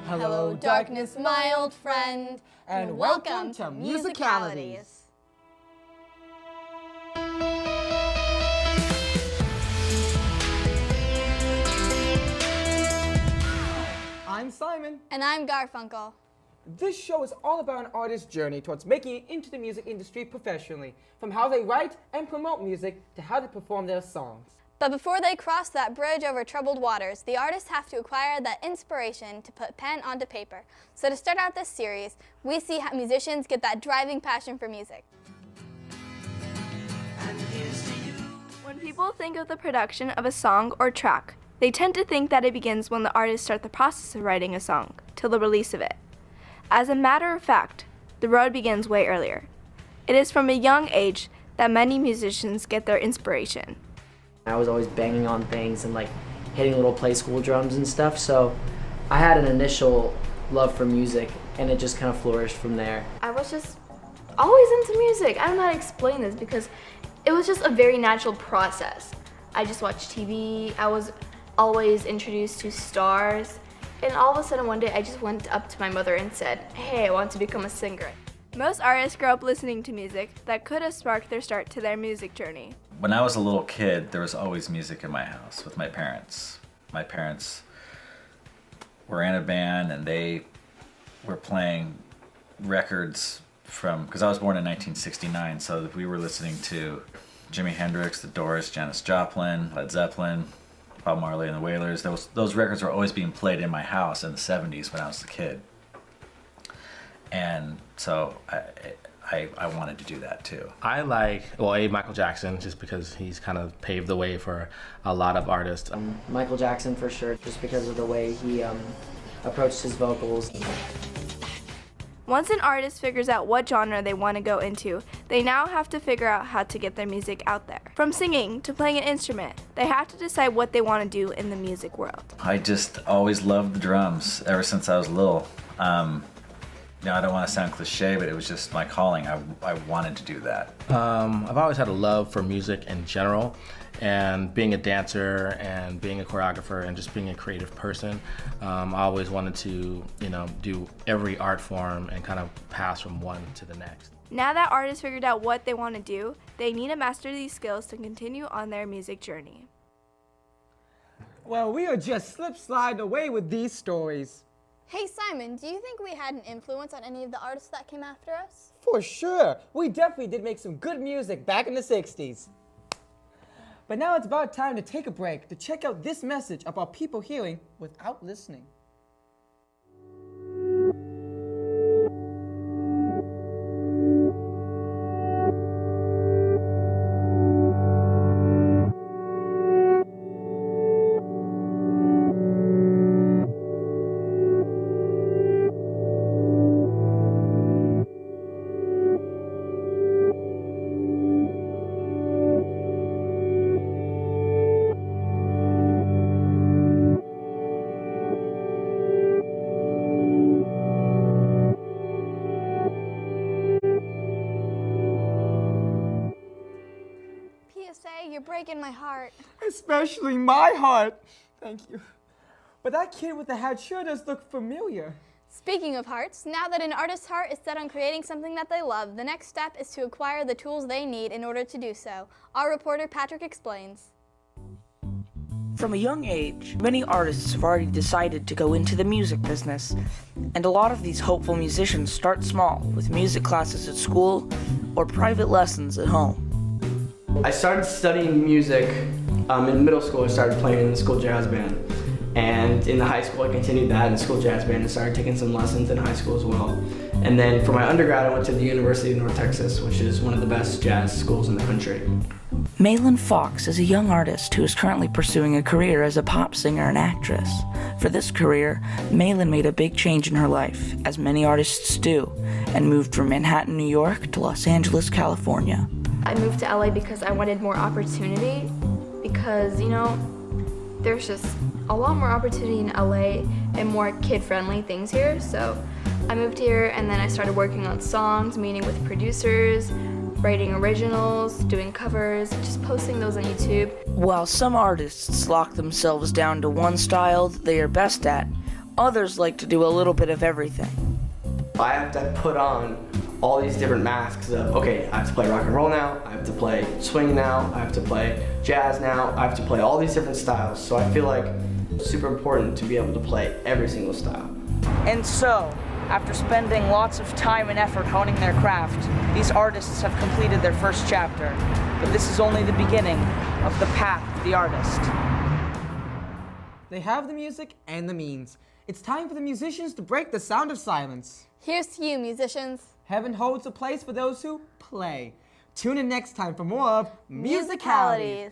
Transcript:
Hello, darkness, my old friend, and welcome to Musicalities. I'm Simon. And I'm Garfunkel. This show is all about an artist's journey towards making it into the music industry professionally, from how they write and promote music to how they perform their songs. But before they cross that bridge over troubled waters, the artists have to acquire that inspiration to put pen onto paper. So to start out this series, we see how musicians get that driving passion for music. When people think of the production of a song or track, they tend to think that it begins when the artists start the process of writing a song, till the release of it. As a matter of fact, the road begins way earlier. It is from a young age that many musicians get their inspiration. I was always banging on things and hitting little play school drums and stuff, so I had an initial love for music and it just kind of flourished from there. I was just always into music. I don't know how to explain this because it was just a very natural process. I just watched TV, I was always introduced to stars, and all of a sudden one day I just went up to my mother and said, "Hey, I want to become a singer." Most artists grow up listening to music that could have sparked their start to their music journey. When I was a little kid, there was always music in my house with my parents. My parents were in a band and they were playing records from, because I was born in 1969, so we were listening to Jimi Hendrix, The Doors, Janis Joplin, Led Zeppelin, Bob Marley and the Wailers. Those records were always being played in my house in the 70s when I was a kid. And so I wanted to do that too. I like, Michael Jackson, just because he's kind of paved the way for a lot of artists. Michael Jackson for sure, just because of the way he approached his vocals. Once an artist figures out what genre they want to go into, they now have to figure out how to get their music out there. From singing to playing an instrument, they have to decide what they want to do in the music world. I just always loved the drums ever since I was little. I don't want to sound cliche, but it was just my calling. I wanted to do that. I've always had a love for music in general, and being a dancer and being a choreographer and just being a creative person. I always wanted to, do every art form and kind of pass from one to the next. Now that artists figured out what they want to do, they need to master these skills to continue on their music journey. Well, we are just slip-sliding away with these stories. Hey Simon, do you think we had an influence on any of the artists that came after us? For sure. We definitely did make some good music back in the 60s. But now it's about time to take a break to check out this message about people hearing without listening. You're breaking my heart. Especially my heart. Thank you. But that kid with the hat sure does look familiar. Speaking of hearts, now that an artist's heart is set on creating something that they love, the next step is to acquire the tools they need in order to do so. Our reporter Patrick explains. From a young age, many artists have already decided to go into the music business, and a lot of these hopeful musicians start small with music classes at school or private lessons at home. I started studying music in middle school. I started playing in the school jazz band, and in the high school I continued that in the school jazz band and started taking some lessons in high school as well. And then for my undergrad I went to the University of North Texas, which is one of the best jazz schools in the country. Malin Fox is a young artist who is currently pursuing a career as a pop singer and actress. For this career, Malin made a big change in her life, as many artists do, and moved from Manhattan, New York to Los Angeles, California. I moved to LA because I wanted more opportunity, because, there's just a lot more opportunity in LA and more kid-friendly things here. So I moved here and then I started working on songs, meeting with producers, writing originals, doing covers, just posting those on YouTube. While some artists lock themselves down to one style that they are best at, Others like to do a little bit of everything. I have to put on all these different masks of, okay, I have to play rock and roll now, I have to play swing now, I have to play jazz now, I have to play all these different styles. So I feel like it's super important to be able to play every single style. And so, after spending lots of time and effort honing their craft, these artists have completed their first chapter. But this is only the beginning of the path of the artist. They have the music and the means. It's time for the musicians to break the sound of silence. Here's to you, musicians. Heaven holds a place for those who play. Tune in next time for more of Musicalities.